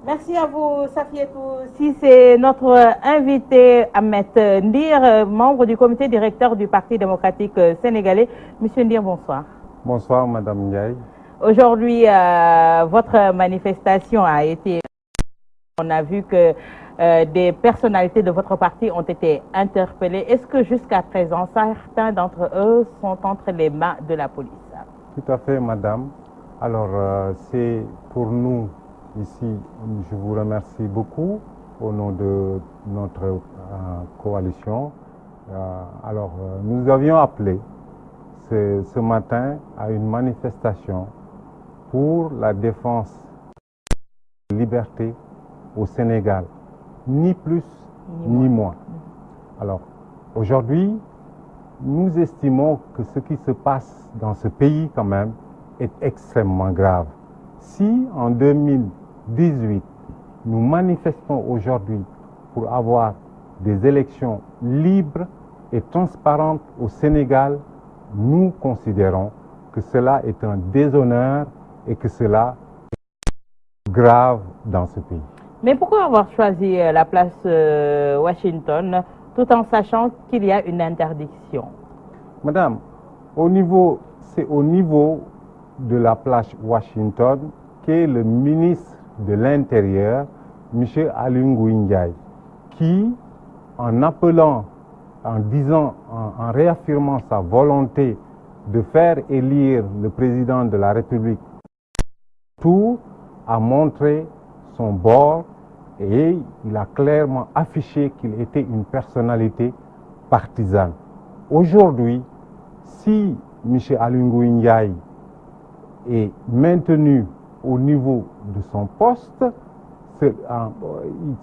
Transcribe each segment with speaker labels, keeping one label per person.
Speaker 1: Merci à vous, Safietou. Si c'est notre invité Ahmed Ndir, membre du comité directeur du Parti démocratique sénégalais. Monsieur Ndir, bonsoir.
Speaker 2: Bonsoir, Madame Ndiaye.
Speaker 1: Aujourd'hui, votre manifestation a été... On a vu que des personnalités de votre parti ont été interpellées. Est-ce que jusqu'à présent, certains d'entre eux sont entre les mains de la police?
Speaker 2: Tout à fait, Madame. Alors, c'est pour nous, ici, je vous remercie beaucoup au nom de notre coalition. Nous avions appelé ce matin à une manifestation pour la défense de la liberté au Sénégal, ni plus ni moins. Alors, aujourd'hui, nous estimons que ce qui se passe dans ce pays, quand même, est extrêmement grave. Si, en 2018, nous manifestons aujourd'hui pour avoir des élections libres et transparentes au Sénégal, nous considérons que cela est un déshonneur et que cela est grave dans ce pays.
Speaker 1: Mais pourquoi avoir choisi la place Washington tout en sachant qu'il y a une interdiction?
Speaker 2: Madame, c'est au niveau de la place Washington qu'est le ministre de l'Intérieur, M. Aly Ngouille Ndiaye, qui, en réaffirmant sa volonté de faire élire le président de la République, a montré son bord et il a clairement affiché qu'il était une personnalité partisane. Aujourd'hui, si M. Aly Ngouille Ndiaye est maintenu au niveau de son poste,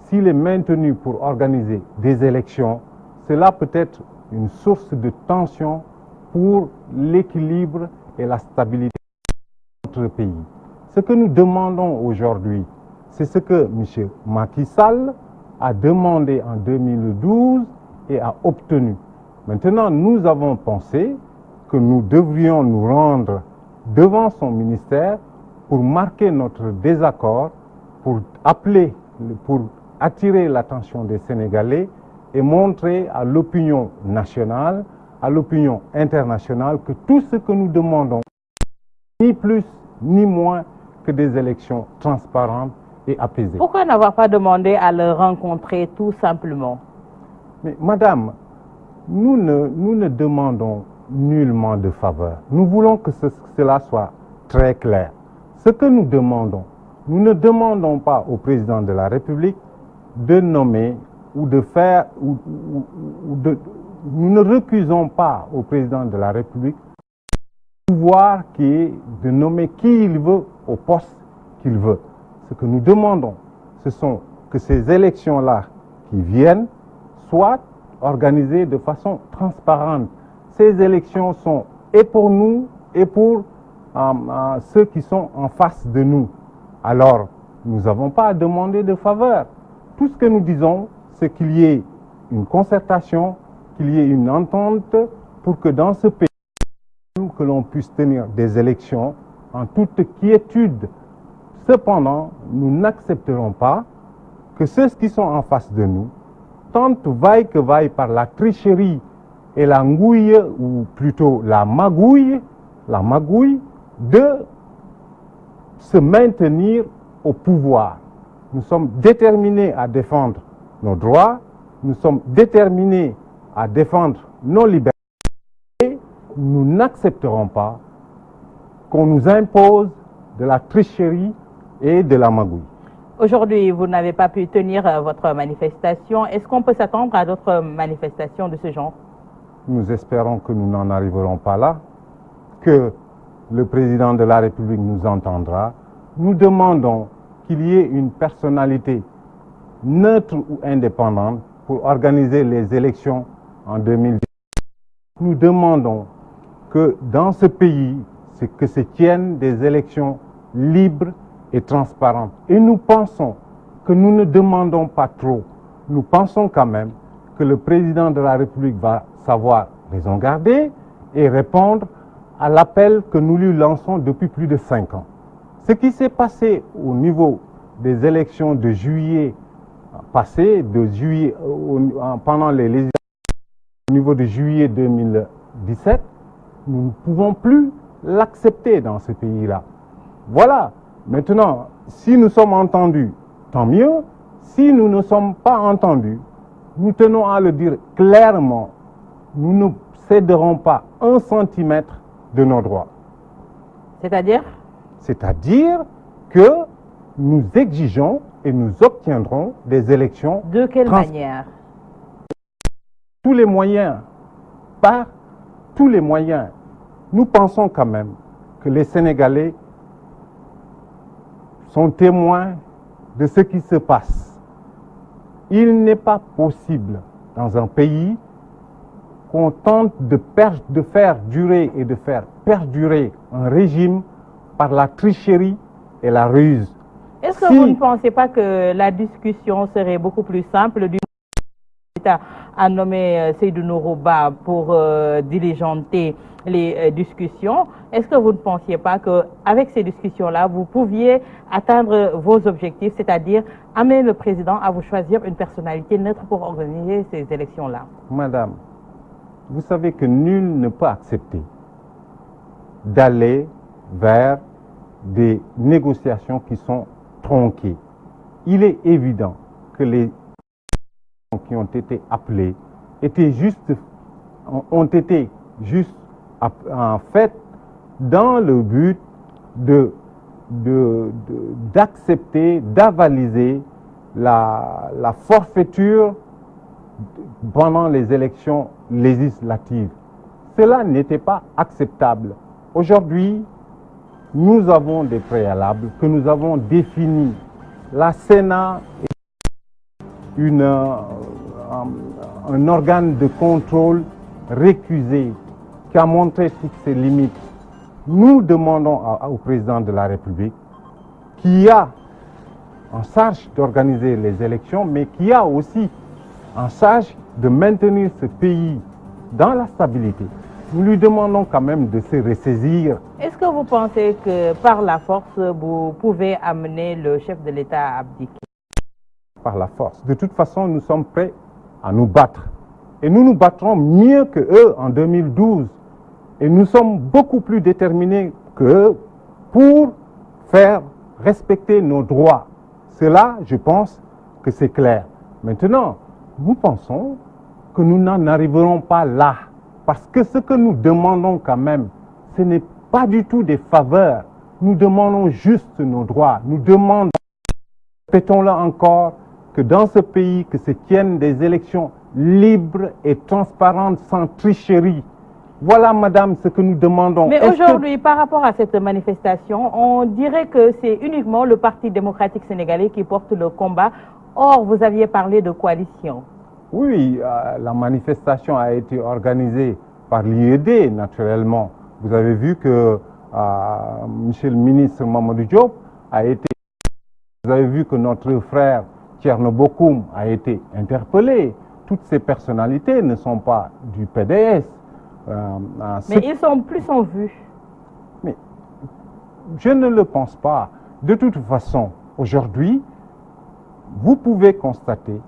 Speaker 2: s'il est maintenu pour organiser des élections, cela peut être une source de tension pour l'équilibre et la stabilité de notre pays. Ce que nous demandons aujourd'hui, c'est ce que M. Macky Sall a demandé en 2012 et a obtenu. Maintenant, nous avons pensé que nous devrions nous rendre devant son ministère pour marquer notre désaccord, pour attirer l'attention des Sénégalais et montrer à l'opinion nationale, à l'opinion internationale que tout ce que nous demandons, ni plus ni moins que des élections transparentes et apaisées.
Speaker 1: Pourquoi n'avoir pas demandé à le rencontrer tout simplement?
Speaker 2: Mais Madame, nous ne demandons nullement de faveur. Nous voulons que cela soit très clair. Ce que nous demandons, nous ne demandons pas au président de la République de nommer ou de faire, nous ne recusons pas au président de la République le pouvoir qui est de nommer qui il veut au poste qu'il veut. Ce que nous demandons, ce sont que ces élections-là qui viennent soient organisées de façon transparente. Ces élections sont et pour nous et pour ceux qui sont en face de nous. Alors, nous n'avons pas à demander de faveur. Tout ce que nous disons, c'est qu'il y ait une concertation, qu'il y ait une entente pour que dans ce pays, que l'on puisse tenir des élections en toute quiétude. Cependant, nous n'accepterons pas que ceux qui sont en face de nous tentent vaille que vaille par la tricherie et la ngouille, ou plutôt la magouille, de se maintenir au pouvoir. Nous sommes déterminés à défendre nos droits, nous sommes déterminés à défendre nos libertés et nous n'accepterons pas qu'on nous impose de la tricherie et de la magouille.
Speaker 1: Aujourd'hui, vous n'avez pas pu tenir votre manifestation. Est-ce qu'on peut s'attendre à d'autres manifestations de ce genre?
Speaker 2: Nous espérons que nous n'en arriverons pas là, que le président de la République nous entendra. Nous demandons qu'il y ait une personnalité neutre ou indépendante pour organiser les élections en 2010. Nous demandons que dans ce pays, que se tiennent des élections libres et transparentes. Et nous pensons que nous ne demandons pas trop. Nous pensons quand même que le président de la République va savoir raison garder et répondre à l'appel que nous lui lançons depuis plus de 5 ans. Ce qui s'est passé au niveau des élections de juillet passées, pendant les législatives au niveau de juillet 2017, nous ne pouvons plus l'accepter dans ce pays-là. Voilà. Maintenant, si nous sommes entendus, tant mieux. Si nous ne sommes pas entendus, nous tenons à le dire clairement, nous ne céderons pas 1 centimètre de nos droits.
Speaker 1: C'est-à-dire? C'est-à-dire
Speaker 2: que nous exigeons et nous obtiendrons des élections.
Speaker 1: De quelle manière?
Speaker 2: Tous les moyens, par tous les moyens. Nous pensons quand même que les Sénégalais sont témoins de ce qui se passe. Il n'est pas possible dans un pays qu'on tente de faire durer et de faire perdurer un régime par la tricherie et la ruse.
Speaker 1: Est-ce que vous ne pensez pas que la discussion serait beaucoup plus simple? L'État a nommé Seydou Nourou Ba pour diligenter les discussions. Est-ce que vous ne pensiez pas qu'avec ces discussions-là, vous pouviez atteindre vos objectifs, c'est-à-dire amener le président à vous choisir une personnalité neutre pour organiser ces élections-là?
Speaker 2: Madame, vous savez que nul ne peut accepter d'aller vers des négociations qui sont tronquées. Il est évident que les qui ont été appelés ont été juste en fait dans le but d'accepter, d'avaliser la forfaiture pendant les élections législatives. Cela n'était pas acceptable. Aujourd'hui, nous avons des préalables que nous avons définis. La Sénat est un organe de contrôle récusé qui a montré toutes ses limites. Nous demandons au président de la République, qui a en charge d'organiser les élections, mais qui a aussi en charge de maintenir ce pays dans la stabilité. Nous lui demandons quand même de se ressaisir.
Speaker 1: Est-ce que vous pensez que par la force, vous pouvez amener le chef de l'État à abdiquer?
Speaker 2: Par la force. De toute façon, nous sommes prêts à nous battre. Et nous nous battrons mieux que eux en 2012. Et nous sommes beaucoup plus déterminés qu'eux pour faire respecter nos droits. Cela, je pense que c'est clair. Maintenant, nous pensons que nous n'en arriverons pas là. Parce que ce que nous demandons quand même, ce n'est pas du tout des faveurs. Nous demandons juste nos droits. Nous demandons, répétons-le encore, que dans ce pays, que se tiennent des élections libres et transparentes sans tricherie. Voilà, madame, ce que nous demandons.
Speaker 1: Mais aujourd'hui, par rapport à cette manifestation, on dirait que c'est uniquement le Parti démocratique sénégalais qui porte le combat. Or, vous aviez parlé de coalition.
Speaker 2: Oui, la manifestation a été organisée par l'IED, naturellement. Vous avez vu que monsieur le ministre Mamadou Diop a été... Vous avez vu que notre frère Thierno Bokoum a été interpellé. Toutes ces personnalités ne sont pas du PDS.
Speaker 1: Mais ils sont plus en vue.
Speaker 2: Mais je ne le pense pas. De toute façon, aujourd'hui, vous pouvez constater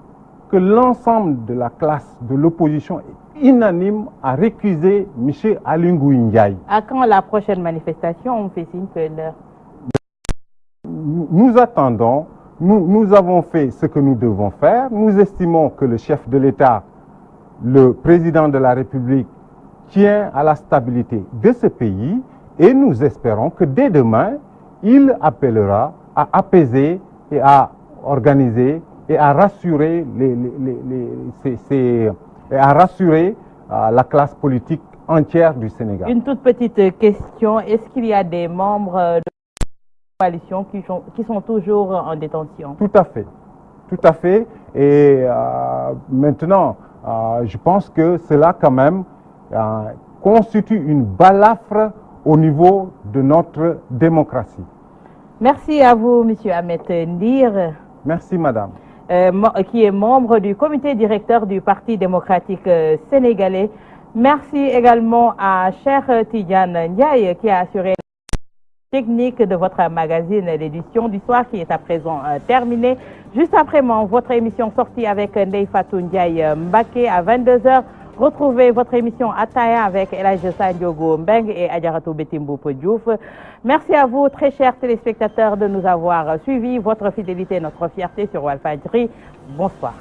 Speaker 2: que l'ensemble de la classe de l'opposition est unanime à récuser M. Aly Ngouille Ndiaye.
Speaker 1: À quand la prochaine manifestation? On fait signe que l'heure.
Speaker 2: Nous attendons. Nous avons fait ce que nous devons faire. Nous estimons que le chef de l'État, le président de la République, tient à la stabilité de ce pays et nous espérons que dès demain, il appellera à apaiser et à organiser et à rassurer, la classe politique entière du Sénégal.
Speaker 1: Une toute petite question. Est-ce qu'il y a des membres de la coalition qui sont toujours en détention?
Speaker 2: Tout à fait. Tout à fait. Et maintenant, je pense que cela quand même constitue une balafre au niveau de notre démocratie.
Speaker 1: Merci à vous, M. Ahmed Ndir.
Speaker 2: Merci, madame.
Speaker 1: Qui est membre du comité directeur du Parti démocratique sénégalais. Merci également à Cheikh Tidiane Ndiaye qui a assuré technique de votre magazine l'édition du soir qui est à présent terminée. Juste après votre émission sortie avec Ndeye Fatou Ndiaye Mbacké à 22h. Retrouvez votre émission Ataya avec El Hadji Sanjogo Mbeng et Adjaratou Betty Mboup Diouf. Merci à vous, très chers téléspectateurs, de nous avoir suivis. Votre fidélité, notre fierté sur Walfadjri. Bonsoir.